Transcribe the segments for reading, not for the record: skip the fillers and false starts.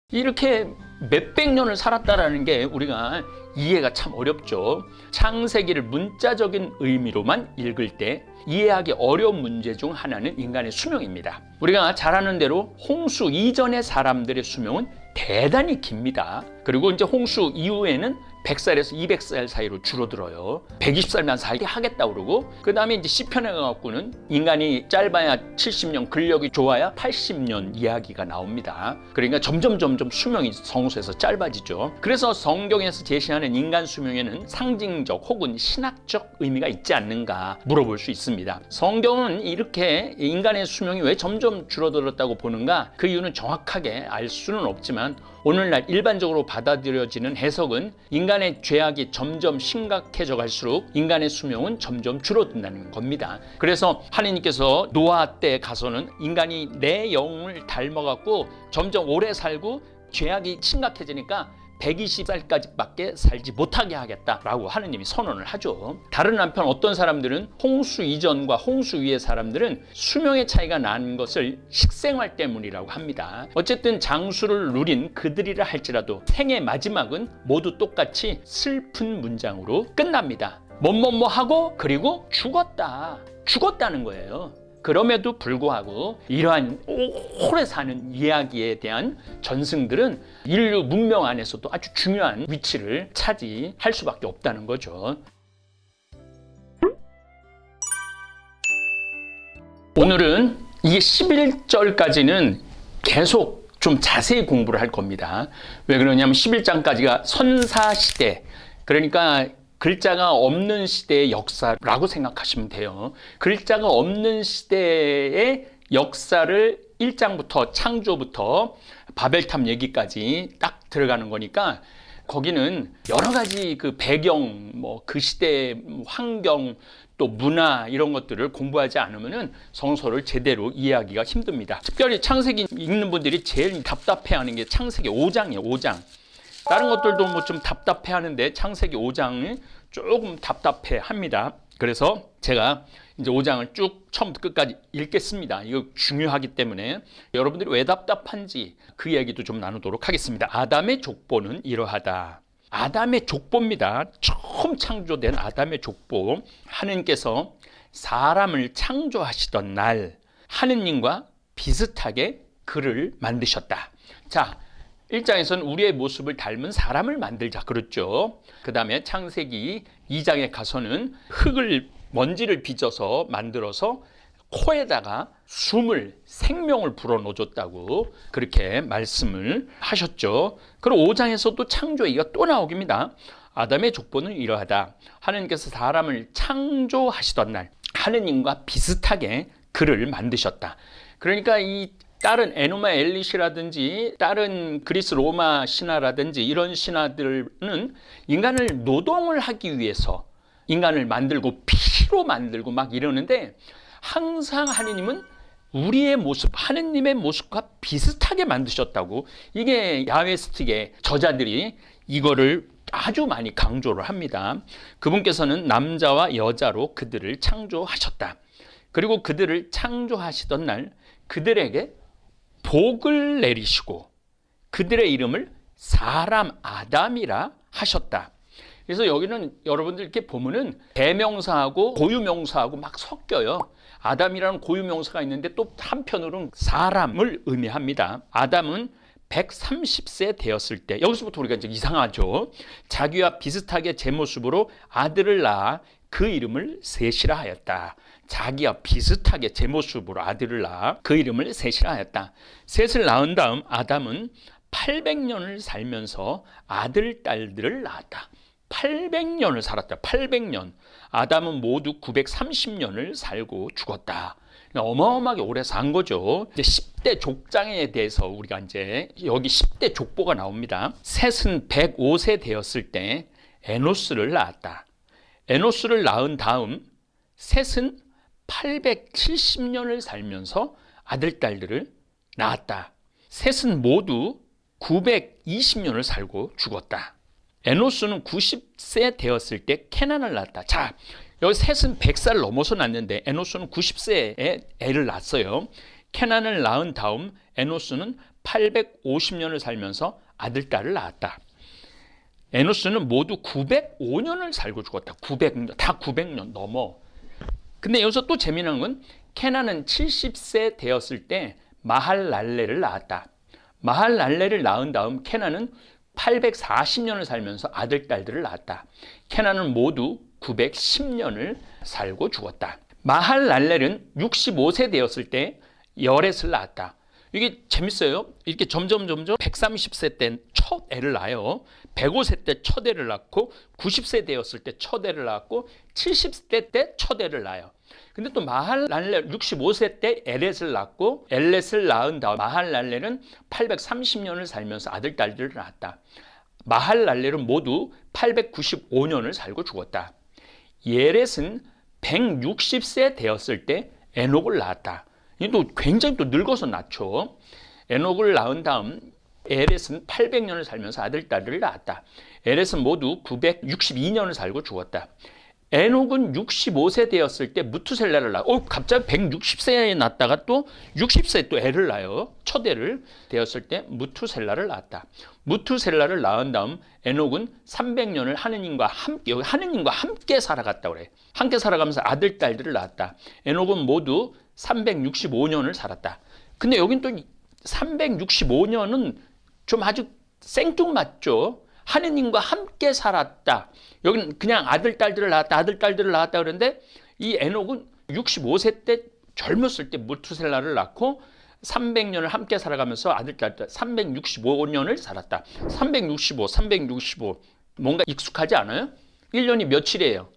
이렇게 몇백 년을 살았다라는 게 우리가 이해가 참 어렵죠. 창세기를 문자적인 의미로만 읽을 때 이해하기 어려운 문제 중 하나는 인간의 수명입니다. 우리가 잘 아는 대로 홍수 이전의 사람들의 수명은 대단히 깁니다. 그리고 이제 홍수 이후에는 100살에서 200살 사이로 줄어들어요. 120살만 살게 하겠다 그러고, 그 다음에 이제 시편에 가갖고는 인간이 짧아야 70년, 근력이 좋아야 80년 이야기가 나옵니다. 그러니까 점점 수명이 성소에서 짧아지죠. 그래서 성경에서 제시하는 인간 수명에는 상징적 혹은 신학적 의미가 있지 않는가 물어볼 수 있습니다. 성경은 이렇게 인간의 수명이 왜 점점 줄어들었다고 보는가? 그 이유는 정확하게 알 수는 없지만 오늘날 일반적으로 받아들여지는 해석은 인간의 죄악이 점점 심각해져 갈수록 인간의 수명은 점점 줄어든다는 겁니다. 그래서 하느님께서 노아 때 가서는 인간이 내 영을 닮아갖고 점점 오래 살고 죄악이 심각해지니까 120살까지밖에 살지 못하게 하겠다라고 하느님이 선언을 하죠. 다른 한편 어떤 사람들은 홍수 이전과 홍수 위의 사람들은 수명의 차이가 나는 것을 식생활 때문이라고 합니다. 어쨌든 장수를 누린 그들이라 할지라도 생의 마지막은 모두 똑같이 슬픈 문장으로 끝납니다. 뭐뭐뭐 하고 그리고 죽었다는 거예요. 그럼에도 불구하고 이러한 오래 사는 이야기에 대한 전승들은 인류 문명 안에서도 아주 중요한 위치를 차지할 수밖에 없다는 거죠. 오늘은 이 11절까지는 계속 좀 자세히 공부를 할 겁니다. 왜 그러냐면 11장까지가 선사시대, 그러니까 글자가 없는 시대의 역사라고 생각하시면 돼요. 글자가 없는 시대의 역사를 1장부터 창조부터 바벨탑 얘기까지 딱 들어가는 거니까 거기는 여러 가지 그 배경, 그 시대의 환경, 또 문화 이런 것들을 공부하지 않으면 성서를 제대로 이해하기가 힘듭니다. 특별히 창세기 읽는 분들이 제일 답답해하는 게 창세기 5장이에요. 5장. 다른 것들도 좀 답답해하는데 창세기 5장이 조금 답답해합니다. 그래서 제가 이제 5장을 쭉 처음부터 끝까지 읽겠습니다. 이거 중요하기 때문에 여러분들이 왜 답답한지 그 얘기도 좀 나누도록 하겠습니다. 아담의 족보는 이러하다. 아담의 족보입니다. 처음 창조된 아담의 족보. 하느님께서 사람을 창조하시던 날 하느님과 비슷하게 그를 만드셨다. 자, 1장에서는 우리의 모습을 닮은 사람을 만들자 그랬죠. 그 다음에 창세기 2장에 가서는 먼지를 빚어서 만들어서 코에다가 생명을 불어넣어줬다고 그렇게 말씀을 하셨죠. 그리고 5장에서도 창조 얘기가 또 나오깁니다. 아담의 족보는 이러하다. 하느님께서 사람을 창조하시던 날 하느님과 비슷하게 그를 만드셨다. 그러니까 이 다른 에노마 엘리시라든지 다른 그리스 로마 신화라든지 이런 신화들은 인간을 노동을 하기 위해서 인간을 만들고 피로 만들고 막 이러는데 항상 하느님은 우리의 모습, 하느님의 모습과 비슷하게 만드셨다고, 이게 야훼스틱의 저자들이 이거를 아주 많이 강조를 합니다. 그분께서는 남자와 여자로 그들을 창조하셨다. 그리고 그들을 창조하시던 날 그들에게 복을 내리시고 그들의 이름을 사람 아담이라 하셨다. 그래서 여기는 여러분들 이렇게 보면은 대명사하고 고유명사하고 막 섞여요. 아담이라는 고유명사가 있는데 또 한편으로는 사람을 의미합니다. 아담은 130세 되었을 때, 여기서부터 우리가 이제 이상하죠. 자기와 비슷하게 제 모습으로 아들을 낳아 그 이름을 셋이라 하였다. 자기와 비슷하게 제 모습으로 아들을 낳아 그 이름을 셋이라 하였다. 셋을 낳은 다음 아담은 800년을 살면서 아들, 딸들을 낳았다. 800년을 살았다. 800년. 아담은 모두 930년을 살고 죽었다. 어마어마하게 오래 산 거죠. 이제 10대 족장에 대해서 우리가 이제 여기 10대 족보가 나옵니다. 셋은 105세 되었을 때 에노스를 낳았다. 에노스를 낳은 다음 셋은 870년을 살면서 아들, 딸들을 낳았다. 셋은 모두 920년을 살고 죽었다. 에노스는 90세 되었을 때 케난을 낳았다. 자, 여기 셋은 100살 넘어서 낳는데 에노스는 90세에 애를 낳았어요. 케난을 낳은 다음 에노스는 850년을 살면서 아들, 딸을 낳았다. 에노스는 모두 905년을 살고 죽었다. 900년, 다 900년 넘어. 근데 여기서 또 재미난 건 케나는 70세 되었을 때 마할랄레를 낳았다. 마할랄레를 낳은 다음 케나는 840년을 살면서 아들, 딸들을 낳았다. 케나는 모두 910년을 살고 죽었다. 마할랄렐은 65세 되었을 때 여렛을 낳았다. 이게 재밌어요. 이렇게 점점 130세 때 첫 애를 낳아요. 105세 때 첫 애를 낳고 90세 되었을 때 첫 애를 낳았고 70세 때 첫 애를 낳아요. 근데 또 마할랄렐 65세 때 엘렛을 낳고 엘렛을 낳은 다음 마할랄렐은 830년을 살면서 아들, 딸들을 낳았다. 마할랄렐은 모두 895년을 살고 죽었다. 예렛은 160세 되었을 때 에녹을 낳았다. 이또 굉장히 또 늙어서 낳죠. 에녹을 낳은 다음 에렛은 800년을 살면서 아들, 딸을 낳았다. 에렛은 모두 962년을 살고 죽었다. 에녹은 65세 되었을 때 무투셀라를 낳아. 갑자기 160세에 낳다가 또 60세에 또 애를 낳아요. 첫 애를 되었을 때 무투셀라를 낳았다. 무투셀라를 낳은 다음 에녹은 300년을 하느님과 함께 살아갔다 그래. 함께 살아가면서 아들, 딸들을 낳았다. 에녹은 모두 365년을 살았다. 근데 여긴 또 365년은 좀 아주 생뚱맞죠. 하느님과 함께 살았다. 여기는 그냥 아들, 딸들을 낳았다. 아들, 딸들을 낳았다 그러는데 이 에녹은 65세 때 젊었을 때 무투셀라를 낳고 300년을 함께 살아가면서 아들, 딸들 365년을 살았다. 365 뭔가 익숙하지 않아요? 1년이 며칠이에요?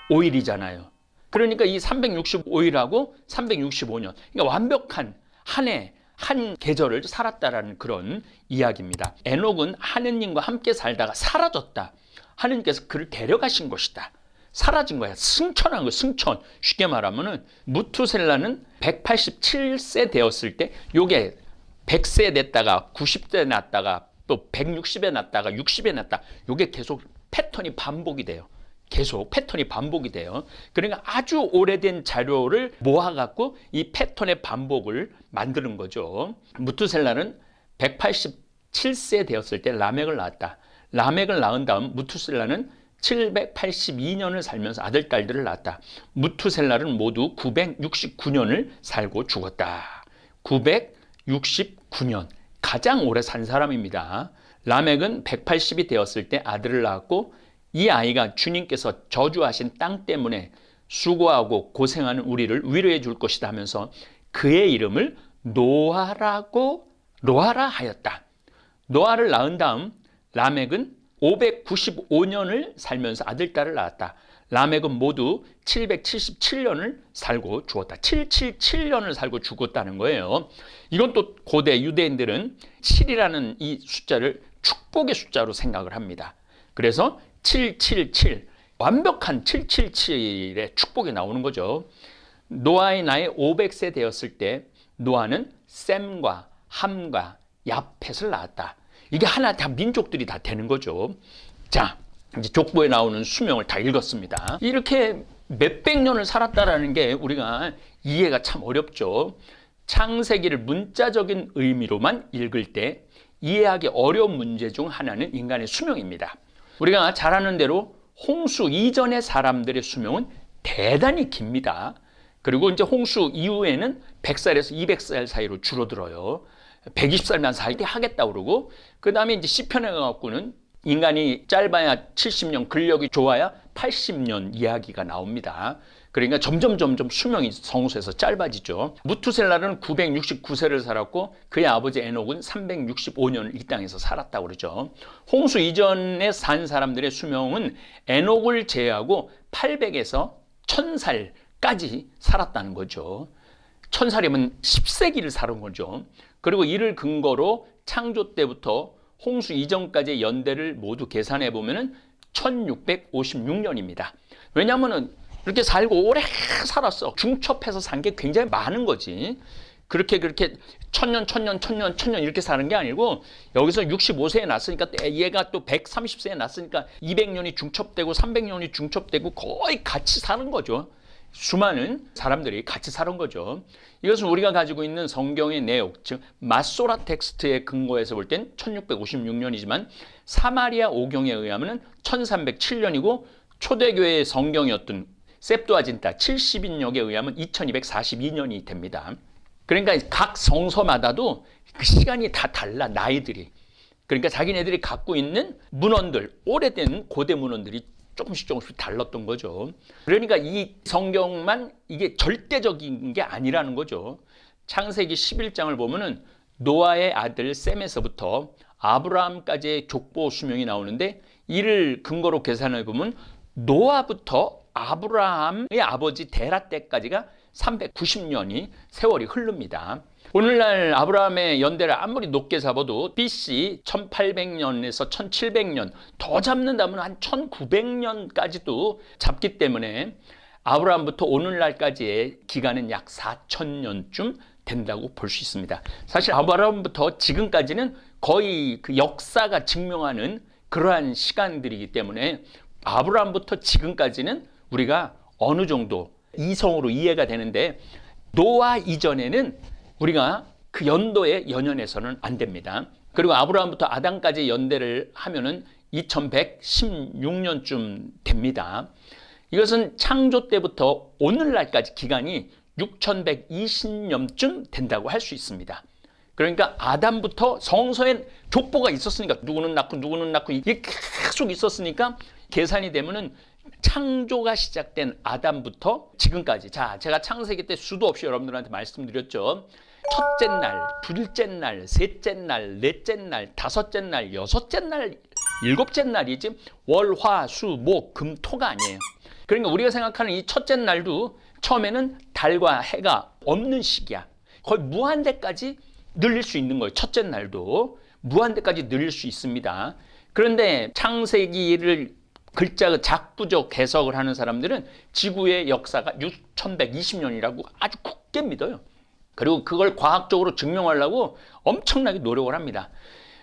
365일이잖아요. 그러니까 이 365일하고 365년 그러니까 완벽한 한 해, 한 계절을 살았다라는 그런 이야기입니다. 에녹은 하느님과 함께 살다가 사라졌다. 하느님께서 그를 데려가신 것이다. 사라진 거야. 승천한 거, 승천. 쉽게 말하면은 무투셀라는 187세 되었을 때 요게 100세 됐다가 90세 났다가 또 160에 났다가 60에 났다. 요게 계속 패턴이 반복이 돼요. 계속 패턴이 반복이 돼요. 그러니까 아주 오래된 자료를 모아갖고 이 패턴의 반복을 만드는 거죠. 무투셀라는 187세 되었을 때 라멕을 낳았다. 라멕을 낳은 다음 무투셀라는 782년을 살면서 아들, 딸들을 낳았다. 무투셀라는 모두 969년을 살고 죽었다. 969년. 가장 오래 산 사람입니다. 라멕은 180이 되었을 때 아들을 낳았고 이 아이가 주님께서 저주하신 땅 때문에 수고하고 고생하는 우리를 위로해 줄 것이다 하면서 그의 이름을 노아라 하였다. 노아를 낳은 다음 라멕은 595년을 살면서 아들, 딸을 낳았다. 라멕은 모두 777년을 살고 죽었다. 777년을 살고 죽었다는 거예요. 이건 또 고대 유대인들은 7이라는 이 숫자를 축복의 숫자로 생각을 합니다. 그래서 777 완벽한 777의 축복이 나오는 거죠. 노아의 나이 500세 되었을 때 노아는 셈과 함과 야펫을 낳았다. 이게 하나 다 민족들이 다 되는 거죠. 자, 이제 족보에 나오는 수명을 다 읽었습니다. 이렇게 몇백 년을 살았다라는 게 우리가 이해가 참 어렵죠. 창세기를 문자적인 의미로만 읽을 때 이해하기 어려운 문제 중 하나는 인간의 수명입니다. 우리가 잘 아는 대로 홍수 이전의 사람들의 수명은 대단히 깁니다. 그리고 이제 홍수 이후에는 100살에서 200살 사이로 줄어들어요. 120살만 살게 하겠다 그러고, 그 다음에 이제 시편에 가갖고는 인간이 짧아야 70년, 근력이 좋아야 80년 이야기가 나옵니다. 그러니까 점점 수명이 성수에서 짧아지죠. 무투셀라는 969세를 살았고 그의 아버지 에녹은 365년을 이 땅에서 살았다고 그러죠. 홍수 이전에 산 사람들의 수명은 에녹을 제외하고 800에서 1000살까지 살았다는 거죠. 1000살이면 10세기를 살은 거죠. 그리고 이를 근거로 창조 때부터 홍수 이전까지의 연대를 모두 계산해 보면은 1656년입니다. 왜냐하면은 그렇게 살고 오래 살았어. 중첩해서 산 게 굉장히 많은 거지. 그렇게 1000년 이렇게 사는 게 아니고 여기서 65세에 났으니까 얘가 또 130세에 났으니까 200년이 중첩되고 300년이 중첩되고 거의 같이 사는 거죠. 수많은 사람들이 같이 살은 거죠. 이것은 우리가 가지고 있는 성경의 내용, 즉 마소라 텍스트에 근거해서 볼 땐 1656년이지만 사마리아 오경에 의하면 1307년이고 초대교회의 성경이었던 셉두아진타 70인역에 의하면 2242년이 됩니다. 그러니까 각 성서마다도 그 시간이 다 달라, 나이들이. 그러니까 자기네들이 갖고 있는 문헌들, 오래된 고대 문헌들이 조금씩 달랐던 거죠. 그러니까 이 성경만 이게 절대적인 게 아니라는 거죠. 창세기 11장을 보면은 노아의 아들 셈에서부터 아브라함까지의 족보 수명이 나오는데 이를 근거로 계산해 보면 노아부터 아브라함의 아버지 데라 때까지가 390년이 세월이 흐릅니다. 오늘날 아브라함의 연대를 아무리 높게 잡아도 BC 1800년에서 1700년 더 잡는다면 한 1900년까지도 잡기 때문에 아브라함부터 오늘날까지의 기간은 약 4000년쯤 된다고 볼 수 있습니다. 사실 아브라함부터 지금까지는 거의 그 역사가 증명하는 그러한 시간들이기 때문에 아브라함부터 지금까지는 우리가 어느 정도 이성으로 이해가 되는데 노아 이전에는 우리가 그 연도에 연연해서는 안 됩니다. 그리고 아브라함부터 아담까지 연대를 하면은 2116년쯤 됩니다. 이것은 창조 때부터 오늘날까지 기간이 6120년쯤 된다고 할 수 있습니다. 그러니까 아담부터 성서엔 족보가 있었으니까 누구는 낳고 이게 계속 있었으니까 계산이 되면은 창조가 시작된 아담부터 지금까지, 자, 제가 창세기 때 수도 없이 여러분들한테 말씀드렸죠. 첫째 날, 둘째 날, 셋째 날, 넷째 날, 다섯째 날, 여섯째 날, 일곱째 날이지 월, 화, 수, 목, 금, 토가 아니에요. 그러니까 우리가 생각하는 이 첫째 날도 처음에는 달과 해가 없는 시기야. 거의 무한대까지 늘릴 수 있는 거예요. 첫째 날도 무한대까지 늘릴 수 있습니다. 그런데 창세기를 글자 작부적 해석을 하는 사람들은 지구의 역사가 6120년이라고 아주 굳게 믿어요. 그리고 그걸 과학적으로 증명하려고 엄청나게 노력을 합니다.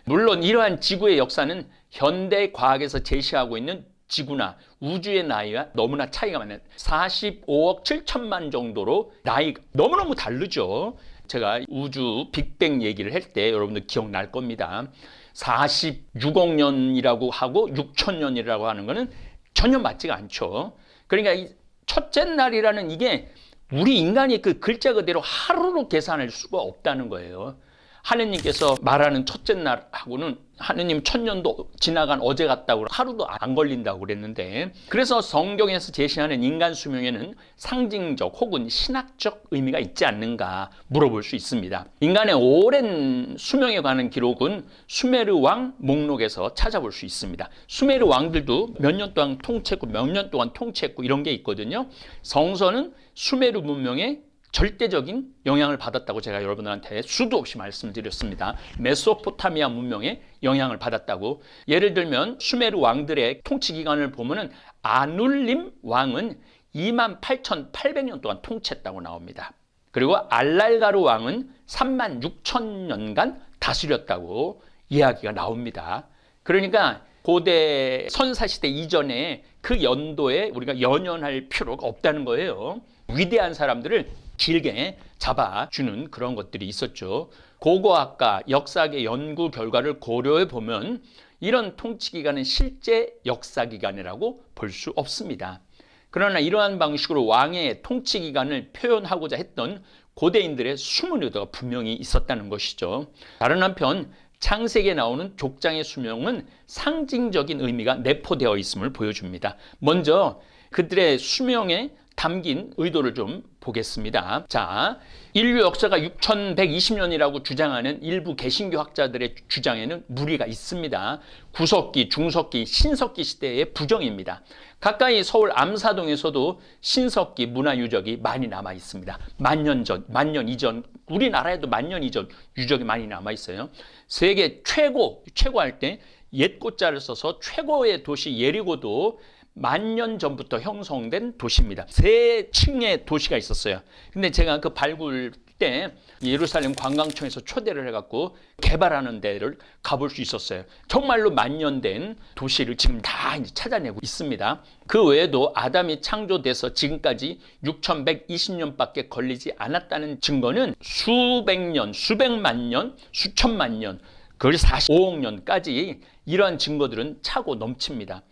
물론 이러한 지구의 역사는 현대 과학에서 제시하고 있는 지구나 우주의 나이와 너무나 차이가 많아요. 45억 7천만 정도로 나이가 너무너무 다르죠. 제가 우주 빅뱅 얘기를 할 때 여러분들 기억날 겁니다. 46억 년이라고 하고 6천 년이라고 하는 거는 전혀 맞지가 않죠. 그러니까 이 첫째 날이라는 이게 우리 인간이 그 글자 그대로 하루로 계산할 수가 없다는 거예요. 하느님께서 말하는 첫째 날하고는 하느님 천년도 지나간 어제 같다고 하루도 안 걸린다고 그랬는데, 그래서 성경에서 제시하는 인간 수명에는 상징적 혹은 신학적 의미가 있지 않는가 물어볼 수 있습니다. 인간의 오랜 수명에 관한 기록은 수메르 왕 목록에서 찾아볼 수 있습니다. 수메르 왕들도 몇 년 동안 통치했고 몇 년 동안 통치했고 이런 게 있거든요. 성서는 수메르 문명의 절대적인 영향을 받았다고 제가 여러분들한테 수도 없이 말씀드렸습니다. 메소포타미아 문명에 영향을 받았다고. 예를 들면 수메르 왕들의 통치 기간을 보면은 아눌림 왕은 28,800년 동안 통치했다고 나옵니다. 그리고 알랄가르 왕은 36,000년간 다스렸다고 이야기가 나옵니다. 그러니까 고대 선사시대 이전에 그 연도에 우리가 연연할 필요가 없다는 거예요. 위대한 사람들을 길게 잡아주는 그런 것들이 있었죠. 고고학과 역사학의 연구 결과를 고려해 보면 이런 통치 기간은 실제 역사 기간이라고 볼 수 없습니다. 그러나 이러한 방식으로 왕의 통치 기간을 표현하고자 했던 고대인들의 숨은 의도가 분명히 있었다는 것이죠. 다른 한편 창세기에 나오는 족장의 수명은 상징적인 의미가 내포되어 있음을 보여줍니다. 먼저 그들의 수명에 담긴 의도를 좀 보겠습니다. 자, 인류 역사가 6120년이라고 주장하는 일부 개신교 학자들의 주장에는 무리가 있습니다. 구석기, 중석기, 신석기 시대의 부정입니다. 가까이 서울 암사동에서도 신석기 문화 유적이 많이 남아 있습니다. 만년 전, 만년 이전, 우리나라에도 만년 이전 유적이 많이 남아 있어요. 세계 최고할 때 옛고자를 써서 최고의 도시 예리고도 만년 전부터 형성된 도시입니다. 세 층의 도시가 있었어요. 근데 제가 그 발굴 때 예루살렘 관광청에서 초대를 해갖고 개발하는 데를 가볼 수 있었어요. 정말로 만년된 도시를 지금 다 이제 찾아내고 있습니다. 그 외에도 아담이 창조돼서 지금까지 6120년밖에 걸리지 않았다는 증거는 수백 년, 수백만 년, 수천만 년, 거의 45억 년까지 이러한 증거들은 차고 넘칩니다.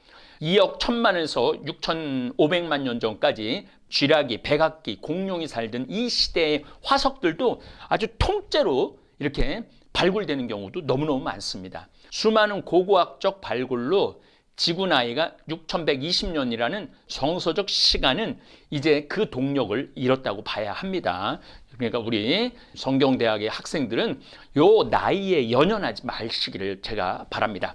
2억 1000만에서 6500만 년 전까지 쥐라기, 백악기, 공룡이 살던 이 시대의 화석들도 아주 통째로 이렇게 발굴되는 경우도 너무너무 많습니다. 수많은 고고학적 발굴로 지구 나이가 6120년이라는 정서적 시간은 이제 그 동력을 잃었다고 봐야 합니다. 그러니까 우리 성경대학의 학생들은 요 나이에 연연하지 마시기를 제가 바랍니다.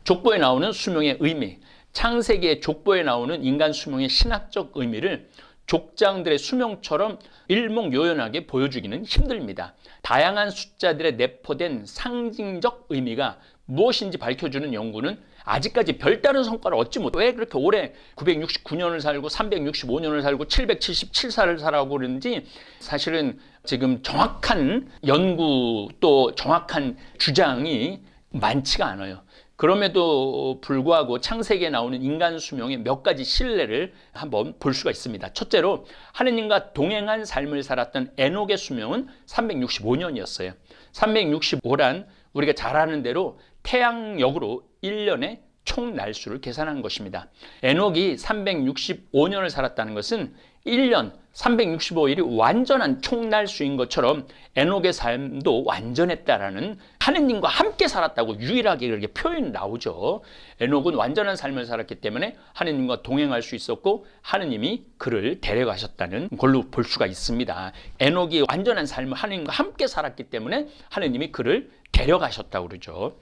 족보에 나오는 수명의 의미, 창세기의 족보에 나오는 인간 수명의 신학적 의미를 족장들의 수명처럼 일목요연하게 보여주기는 힘듭니다. 다양한 숫자들의 내포된 상징적 의미가 무엇인지 밝혀주는 연구는 아직까지 별다른 성과를 얻지 못해. 왜 그렇게 오래 969년을 살고 365년을 살고 777살을 살아고 그러는지 사실은 지금 정확한 연구 또 정확한 주장이 많지가 않아요. 그럼에도 불구하고 창세기에 나오는 인간 수명의 몇 가지 신뢰를 한번 볼 수가 있습니다. 첫째로 하느님과 동행한 삶을 살았던 에녹의 수명은 365년이었어요. 365란 우리가 잘 아는 대로 태양역으로 1년에 총 날수를 계산한 것입니다. 에녹이 365년을 살았다는 것은 1년 365일이 완전한 총날수인 것처럼 에녹의 삶도 완전했다라는, 하느님과 함께 살았다고 유일하게 그렇게 표현이 나오죠. 에녹은 완전한 삶을 살았기 때문에 하느님과 동행할 수 있었고 하느님이 그를 데려가셨다는 걸로 볼 수가 있습니다. 에녹이 완전한 삶을 하느님과 함께 살았기 때문에 하느님이 그를 데려가셨다고 그러죠.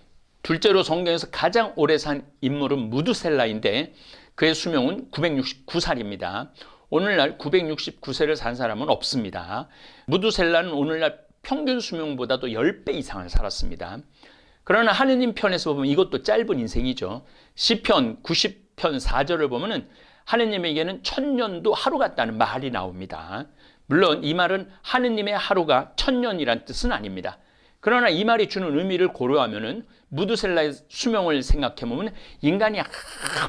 둘째로 성경에서 가장 오래 산 인물은 무두셀라인데 그의 수명은 969살입니다. 오늘날 969세를 산 사람은 없습니다. 무두셀라는 오늘날 평균 수명보다도 10배 이상을 살았습니다. 그러나 하느님 편에서 보면 이것도 짧은 인생이죠. 시편 90편 4절을 보면은 하느님에게는 1000년도 하루 같다는 말이 나옵니다. 물론 이 말은 하느님의 하루가 1000년이란 뜻은 아닙니다. 그러나 이 말이 주는 의미를 고려하면은 무두셀라의 수명을 생각해보면 인간이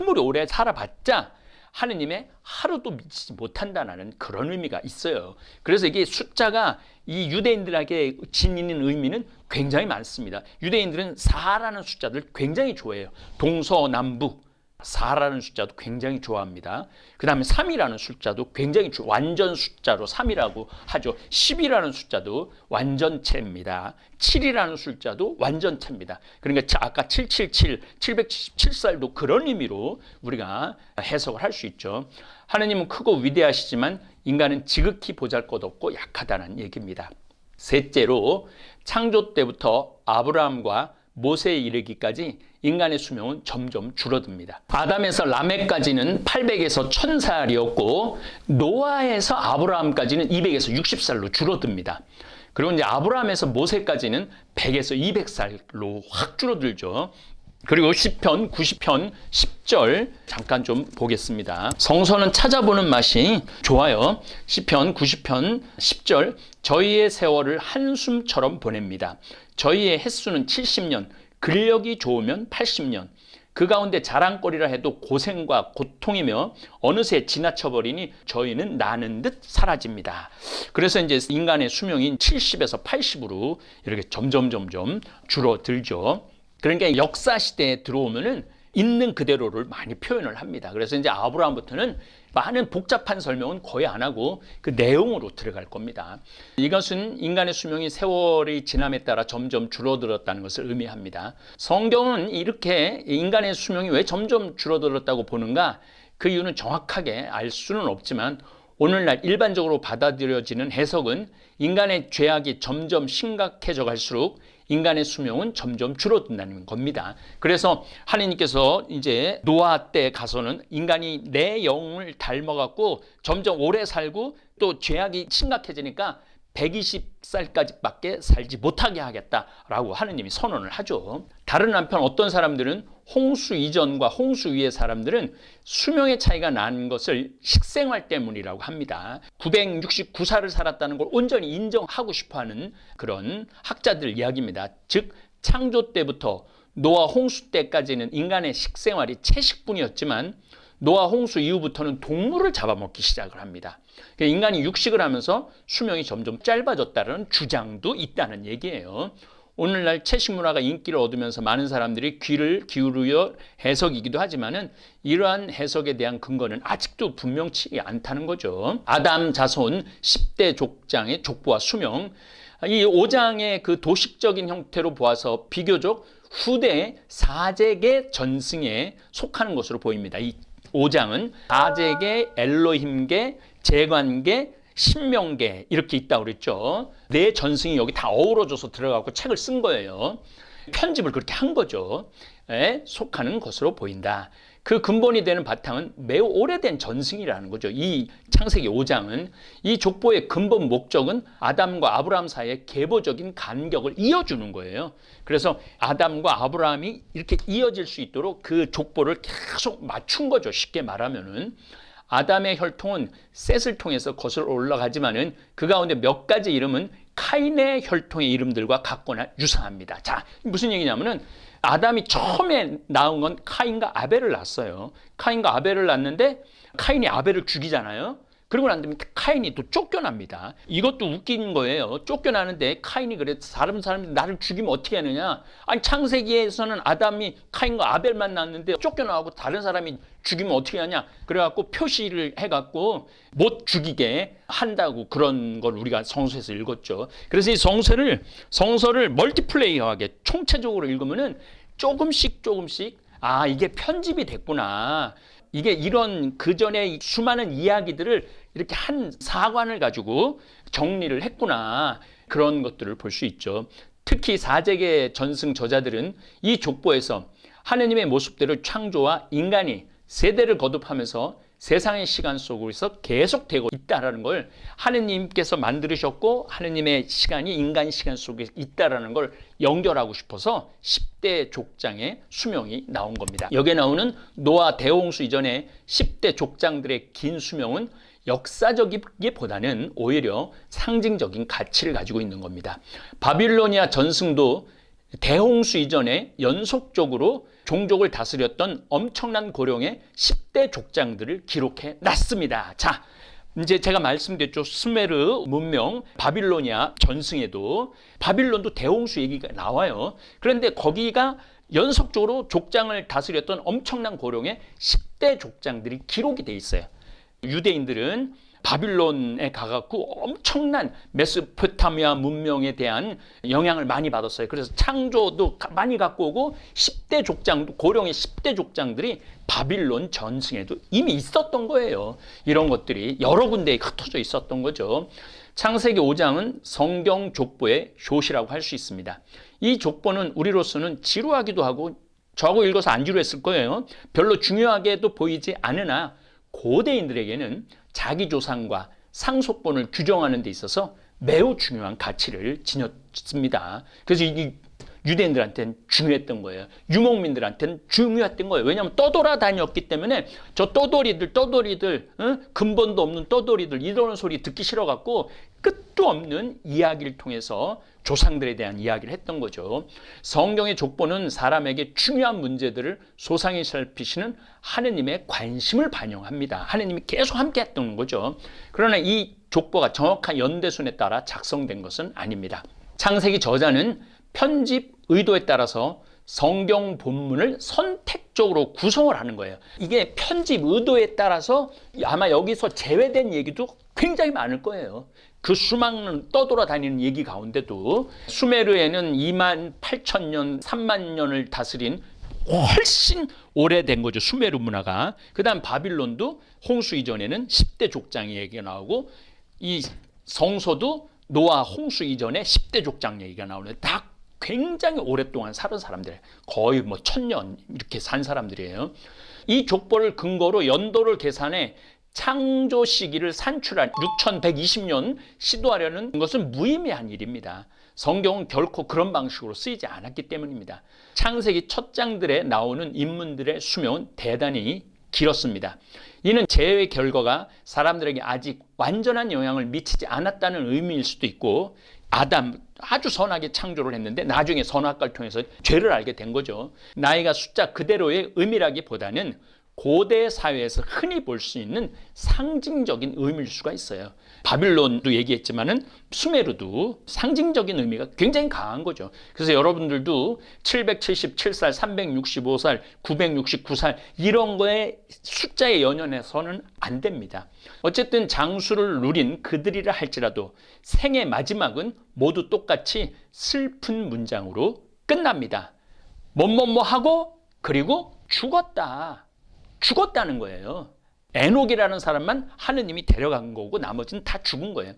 아무리 오래 살아봤자 하느님의 하루도 미치지 못한다는 그런 의미가 있어요. 그래서 이게 숫자가 이 유대인들에게 지니는 의미는 굉장히 많습니다. 유대인들은 4라는 숫자들 굉장히 좋아해요. 동서남북 4라는 숫자도 굉장히 좋아합니다. 그 다음에 3이라는 숫자도 굉장히 완전 숫자로 3이라고 하죠. 10이라는 숫자도 완전체입니다. 7이라는 숫자도 완전체입니다. 그러니까 아까 777, 777살도 그런 의미로 우리가 해석을 할 수 있죠. 하느님은 크고 위대하시지만 인간은 지극히 보잘것없고 약하다는 얘기입니다. 셋째로 창조 때부터 아브라함과 모세에 이르기까지 인간의 수명은 점점 줄어듭니다. 아담에서 라멕까지는 800에서 1000살이었고 노아에서 아브라함까지는 200에서 60살로 줄어듭니다. 그리고 이제 아브라함에서 모세까지는 100에서 200살로 확 줄어들죠. 그리고 시편 90편 10절 잠깐 좀 보겠습니다. 성서는 찾아보는 맛이 좋아요. 시편 90편 10절 저희의 세월을 한숨처럼 보냅니다. 저희의 횟수는 70년, 근력이 좋으면 80년. 그 가운데 자랑거리라 해도 고생과 고통이며 어느새 지나쳐버리니 저희는 나는 듯 사라집니다. 그래서 이제 인간의 수명이 70에서 80으로 이렇게 점점 줄어들죠. 그러니까 역사 시대에 들어오면은 있는 그대로를 많이 표현을 합니다. 그래서 이제 아브라함부터는 많은 복잡한 설명은 거의 안 하고 그 내용으로 들어갈 겁니다. 이것은 인간의 수명이 세월이 지남에 따라 점점 줄어들었다는 것을 의미합니다. 성경은 이렇게 인간의 수명이 왜 점점 줄어들었다고 보는가? 그 이유는 정확하게 알 수는 없지만 오늘날 일반적으로 받아들여지는 해석은 인간의 죄악이 점점 심각해져 갈수록 인간의 수명은 점점 줄어든다는 겁니다. 그래서 하느님께서 이제 노아 때 가서는 인간이 내 영을 닮아갖고 점점 오래 살고 또 죄악이 심각해지니까 120살까지밖에 살지 못하게 하겠다라고 하느님이 선언을 하죠. 다른 한편 어떤 사람들은 홍수 이전과 홍수 이후의 사람들은 수명의 차이가 나는 것을 식생활 때문이라고 합니다. 969살을 살았다는 걸 온전히 인정하고 싶어하는 그런 학자들 이야기입니다. 즉 창조 때부터 노아 홍수 때까지는 인간의 식생활이 채식뿐이었지만 노아 홍수 이후부터는 동물을 잡아먹기 시작을 합니다. 인간이 육식을 하면서 수명이 점점 짧아졌다는 주장도 있다는 얘기예요. 오늘날 채식 문화가 인기를 얻으면서 많은 사람들이 귀를 기울여 해석이기도 하지만은 이러한 해석에 대한 근거는 아직도 분명치 않다는 거죠. 아담 자손 10대 족장의 족보와 수명, 이 5장의 그 도식적인 형태로 보아서 비교적 후대 사제계 전승에 속하는 것으로 보입니다. 이 5장은 사제계, 엘로힘계, 재관계, 신명계 이렇게 있다고 그랬죠. 네 전승이 여기 다 어우러져서 들어가고 책을 쓴 거예요. 편집을 그렇게 한 거죠. 속하는 것으로 보인다. 그 근본이 되는 바탕은 매우 오래된 전승이라는 거죠. 이 창세기 5장은 이 족보의 근본 목적은 아담과 아브라함 사이의 계보적인 간격을 이어주는 거예요. 그래서 아담과 아브라함이 이렇게 이어질 수 있도록 그 족보를 계속 맞춘 거죠. 쉽게 말하면은 아담의 혈통은 셋을 통해서 거슬러 올라가지만은 그 가운데 몇 가지 이름은 카인의 혈통의 이름들과 같거나 유사합니다. 자, 무슨 얘기냐면은 아담이 처음에 낳은 건 카인과 아벨을 낳았어요. 카인과 아벨을 낳았는데 카인이 아벨을 죽이잖아요. 그러고 난 다음에 카인이 또 쫓겨납니다. 이것도 웃긴 거예요. 쫓겨나는데 카인이 그래 다른 사람이 나를 죽이면 어떻게 하느냐. 아니 창세기에서는 아담이 카인과 아벨만 낳았는데 쫓겨나고 다른 사람이 죽이면 어떻게 하냐. 그래갖고 표시를 해갖고 못 죽이게 한다고 그런 걸 우리가 성서에서 읽었죠. 그래서 이 성서를 멀티플레이어하게 총체적으로 읽으면은 조금씩 아 이게 편집이 됐구나. 이게 이런 그전에 수많은 이야기들을 이렇게 한 사관을 가지고 정리를 했구나. 그런 것들을 볼 수 있죠. 특히 사제계 전승 저자들은 이 족보에서 하느님의 모습대로 창조와 인간이 세대를 거듭하면서 세상의 시간 속에서 계속되고 있다는 걸 하느님께서 만드셨고 하느님의 시간이 인간 시간 속에 있다는 걸 연결하고 싶어서 10대 족장의 수명이 나온 겁니다. 여기에 나오는 노아 대홍수 이전에 10대 족장들의 긴 수명은 역사적이기보다는 오히려 상징적인 가치를 가지고 있는 겁니다. 바빌로니아 전승도 대홍수 이전에 연속적으로 종족을 다스렸던 엄청난 고령의 10대 족장들을 기록해 놨습니다. 자, 이제 제가 말씀드렸죠. 수메르 문명, 바빌로니아 전승에도 바빌론도 대홍수 얘기가 나와요. 그런데 거기가 연속적으로 족장을 다스렸던 엄청난 고령의 10대 족장들이 기록이 돼 있어요. 유대인들은 바빌론에 가갖고 엄청난 메소포타미아 문명에 대한 영향을 많이 받았어요. 그래서 창조도 많이 갖고 오고 10대 족장도 고령의 10대 족장들이 바빌론 전승에도 이미 있었던 거예요. 이런 것들이 여러 군데에 흩어져 있었던 거죠. 창세기 5장은 성경 족보의 효시라고 할 수 있습니다. 이 족보는 우리로서는 지루하기도 하고 저하고 읽어서 안 지루했을 거예요. 별로 중요하게도 보이지 않으나 고대인들에게는 자기 조상과 상속본을 규정하는 데 있어서 매우 중요한 가치를 지녔습니다. 그래서 이 유대인들한테는 중요했던 거예요. 유목민들한테는 중요했던 거예요. 왜냐하면 떠돌아다녔기 때문에 저 떠돌이들 근본도 없는 떠돌이들 이러는 소리 듣기 싫어갖고 끝도 없는 이야기를 통해서 조상들에 대한 이야기를 했던 거죠. 성경의 족보는 사람에게 중요한 문제들을 소상히 살피시는 하느님의 관심을 반영합니다. 하느님이 계속 함께 했던 거죠. 그러나 이 족보가 정확한 연대순에 따라 작성된 것은 아닙니다. 창세기 저자는 편집 의도에 따라서 성경 본문을 선택적으로 구성을 하는 거예요. 이게 편집 의도에 따라서 아마 여기서 제외된 얘기도 굉장히 많을 거예요. 그 수많은 떠돌아다니는 얘기 가운데도 수메르에는 28,000년, 3만 년을 다스린 훨씬 오래된 거죠. 수메르 문화가. 그 다음 바빌론도 홍수 이전에는 10대 족장 얘기가 나오고 이 성서도 노아 홍수 이전에 10대 족장 얘기가 나오는데 다 굉장히 오랫동안 살은 사람들, 거의 1000년 이렇게 산 사람들이에요. 이 족보를 근거로 연도를 계산해 창조 시기를 산출한 6120년 시도하려는 것은 무의미한 일입니다. 성경은 결코 그런 방식으로 쓰이지 않았기 때문입니다. 창세기 첫 장들에 나오는 인물들의 수명은 대단히 길었습니다. 이는 재해의 결과가 사람들에게 아직 완전한 영향을 미치지 않았다는 의미일 수도 있고, 아담 아주 선하게 창조를 했는데 나중에 선악과를 통해서 죄를 알게 된 거죠. 나이가 숫자 그대로의 의미라기보다는 고대 사회에서 흔히 볼 수 있는 상징적인 의미일 수가 있어요. 바빌론도 얘기했지만은 수메르도 상징적인 의미가 굉장히 강한 거죠. 그래서 여러분들도 777살, 365살, 969살 이런 거에 숫자에 연연해서는 안 됩니다. 어쨌든 장수를 누린 그들이라 할지라도 생의 마지막은 모두 똑같이 슬픈 문장으로 끝납니다. 뭐뭐뭐 하고 그리고 죽었다는 거예요. 에녹이라는 사람만 하느님이 데려간 거고 나머지는 다 죽은 거예요.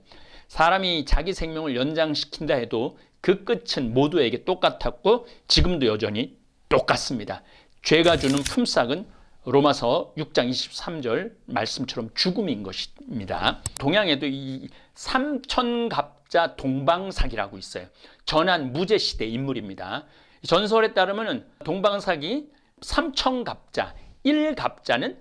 사람이 자기 생명을 연장시킨다 해도 그 끝은 모두에게 똑같았고 지금도 여전히 똑같습니다. 죄가 주는 품삯은 로마서 6장 23절 말씀처럼 죽음인 것입니다. 동양에도 이 삼천갑자 동방삭이라고 있어요. 전한 무제시대 인물입니다. 전설에 따르면 동방삭이 삼천갑자 1갑자는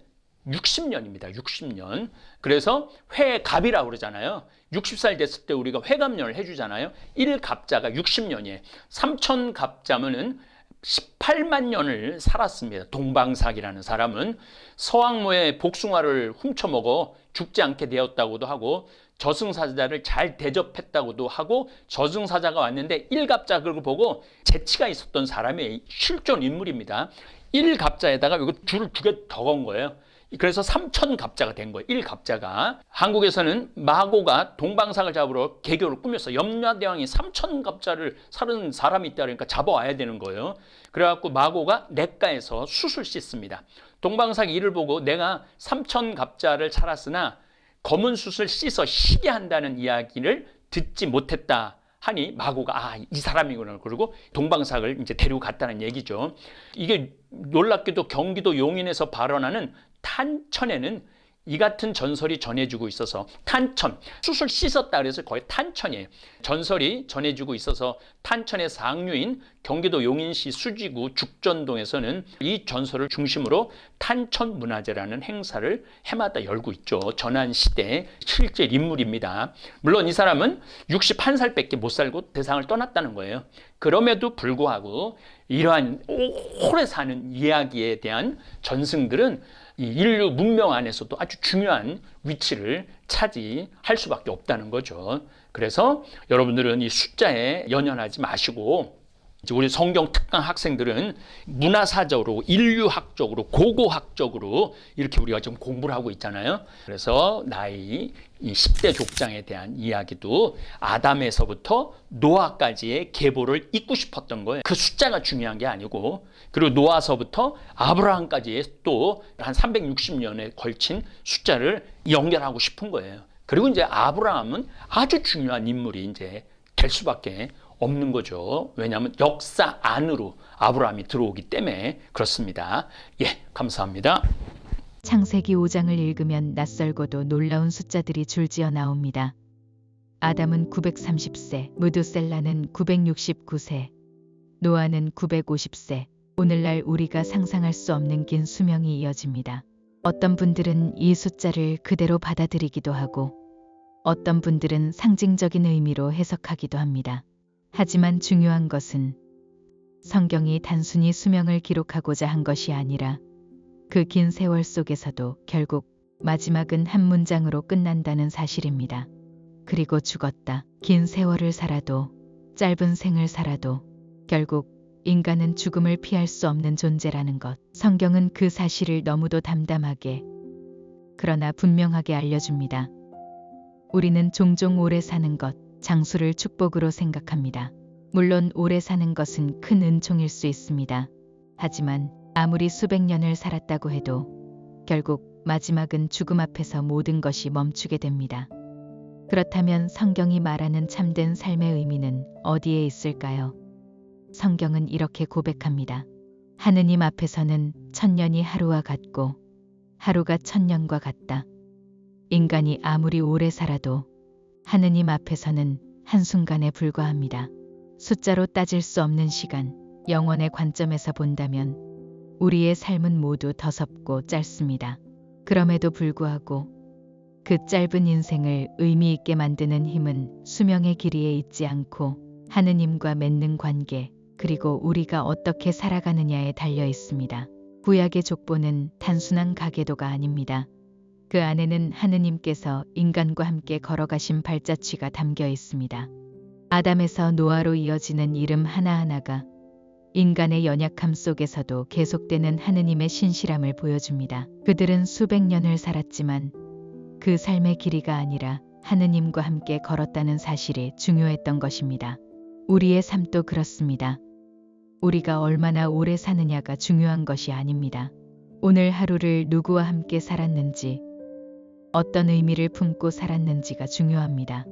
60년입니다. 60년. 그래서 회갑이라고 그러잖아요. 60살 됐을 때 우리가 회갑년을 해주잖아요. 1갑자가 60년이에요. 3000갑자면은 18만 년을 살았습니다. 동방삭이라는 사람은 서왕모의 복숭아를 훔쳐먹어 죽지 않게 되었다고도 하고, 저승사자를 잘 대접했다고도 하고, 저승사자가 왔는데 1갑자 그걸 보고 재치가 있었던 사람의 실존 인물입니다. 1갑자에다가 이거 줄을 2개 더 건 거예요. 그래서 3000갑자가 된 거예요. 1갑자가. 한국에서는 마고가 동방삭을 잡으러 계교를 꾸몄어. 염라대왕이 3000갑자를 사는 사람이 있다 그러니까 잡아와야 되는 거예요. 그래갖고 마고가 냇가에서 숯을 씻습니다. 동방삭이 이를 보고 내가 3000갑자를 살았으나 검은 숯을 씻어 시게 한다는 이야기를 듣지 못했다 하니 마고가 이 사람이구나 그러고 동방삭을 이제 데리고 갔다는 얘기죠. 이게 놀랍게도 경기도 용인에서 발원하는 탄천에는 이 같은 전설이 전해지고 있어서, 탄천, 숯을 씻었다 그래서 거의 탄천이에요. 전설이 전해지고 있어서 탄천의 상류인 경기도 용인시 수지구 죽전동에서는 이 전설을 중심으로 탄천문화제라는 행사를 해마다 열고 있죠. 전한시대 실제 인물입니다. 물론 이 사람은 61살밖에 못 살고 세상을 떠났다는 거예요. 그럼에도 불구하고 이러한 오래 사는 이야기에 대한 전승들은 이 인류 문명 안에서도 아주 중요한 위치를 차지할 수밖에 없다는 거죠. 그래서 여러분들은 이 숫자에 연연하지 마시고, 우리 성경 특강 학생들은 문화사적으로, 인류학적으로, 고고학적으로 이렇게 우리가 좀 공부를 하고 있잖아요. 그래서 나이 이 10대 족장에 대한 이야기도 아담에서부터 노아까지의 계보를 잇고 싶었던 거예요. 그 숫자가 중요한 게 아니고, 그리고 노아서부터 아브라함까지의 또 한 360년에 걸친 숫자를 연결하고 싶은 거예요. 그리고 이제 아브라함은 아주 중요한 인물이 이제 될 수밖에 없는 거죠. 왜냐하면 역사 안으로 아브라함이 들어오기 때문에 그렇습니다. 예, 감사합니다. 창세기 5장을 읽으면 낯설고도 놀라운 숫자들이 줄지어 나옵니다. 아담은 930세, 무두셀라는 969세, 노아는 950세. 오늘날 우리가 상상할 수 없는 긴 수명이 이어집니다. 어떤 분들은 이 숫자를 그대로 받아들이기도 하고, 어떤 분들은 상징적인 의미로 해석하기도 합니다. 하지만 중요한 것은 성경이 단순히 수명을 기록하고자 한 것이 아니라 그 긴 세월 속에서도 결국 마지막은 한 문장으로 끝난다는 사실입니다. 그리고 죽었다. 긴 세월을 살아도, 짧은 생을 살아도 결국 인간은 죽음을 피할 수 없는 존재라는 것. 성경은 그 사실을 너무도 담담하게, 그러나 분명하게 알려줍니다. 우리는 종종 오래 사는 것, 장수를 축복으로 생각합니다. 물론 오래 사는 것은 큰 은총일 수 있습니다. 하지만 아무리 수백 년을 살았다고 해도 결국 마지막은 죽음 앞에서 모든 것이 멈추게 됩니다. 그렇다면 성경이 말하는 참된 삶의 의미는 어디에 있을까요? 성경은 이렇게 고백합니다. 하느님 앞에서는 1000년이 하루와 같고 하루가 1000년과 같다. 인간이 아무리 오래 살아도 하느님 앞에서는 한순간에 불과합니다. 숫자로 따질 수 없는 시간, 영원의 관점에서 본다면 우리의 삶은 모두 더섭고 짧습니다. 그럼에도 불구하고 그 짧은 인생을 의미 있게 만드는 힘은 수명의 길이에 있지 않고 하느님과 맺는 관계, 그리고 우리가 어떻게 살아가느냐에 달려 있습니다. 구약의 족보는 단순한 가계도가 아닙니다. 그 안에는 하느님께서 인간과 함께 걸어가신 발자취가 담겨 있습니다. 아담에서 노아로 이어지는 이름 하나하나가 인간의 연약함 속에서도 계속되는 하느님의 신실함을 보여줍니다. 그들은 수백 년을 살았지만 그 삶의 길이가 아니라 하느님과 함께 걸었다는 사실이 중요했던 것입니다. 우리의 삶도 그렇습니다. 우리가 얼마나 오래 사느냐가 중요한 것이 아닙니다. 오늘 하루를 누구와 함께 살았는지, 어떤 의미를 품고 살았는지가 중요합니다.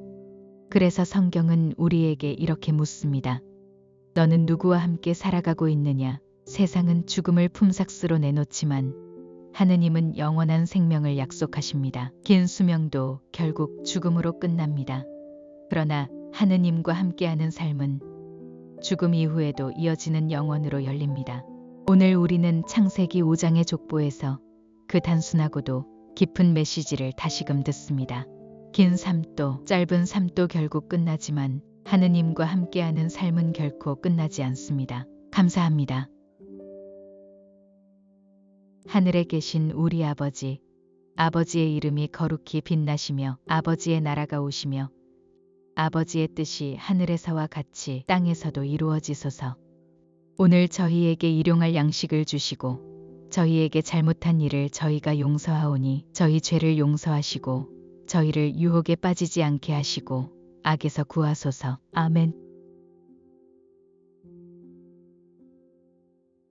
그래서 성경은 우리에게 이렇게 묻습니다. 너는 누구와 함께 살아가고 있느냐? 세상은 죽음을 품삯으로 내놓지만 하느님은 영원한 생명을 약속하십니다. 긴 수명도 결국 죽음으로 끝납니다. 그러나 하느님과 함께하는 삶은 죽음 이후에도 이어지는 영원으로 열립니다. 오늘 우리는 창세기 5장의 족보에서 그 단순하고도 깊은 메시지를 다시금 듣습니다. 긴 삶도 짧은 삶도 결국 끝나지만 하느님과 함께하는 삶은 결코 끝나지 않습니다. 감사합니다. 하늘에 계신 우리 아버지, 아버지의 이름이 거룩히 빛나시며 아버지의 나라가 오시며 아버지의 뜻이 하늘에서와 같이 땅에서도 이루어지소서. 오늘 저희에게 일용할 양식을 주시고 저희에게 잘못한 일을 저희가 용서하오니 저희 죄를 용서하시고 저희를 유혹에 빠지지 않게 하시고 악에서 구하소서. 아멘.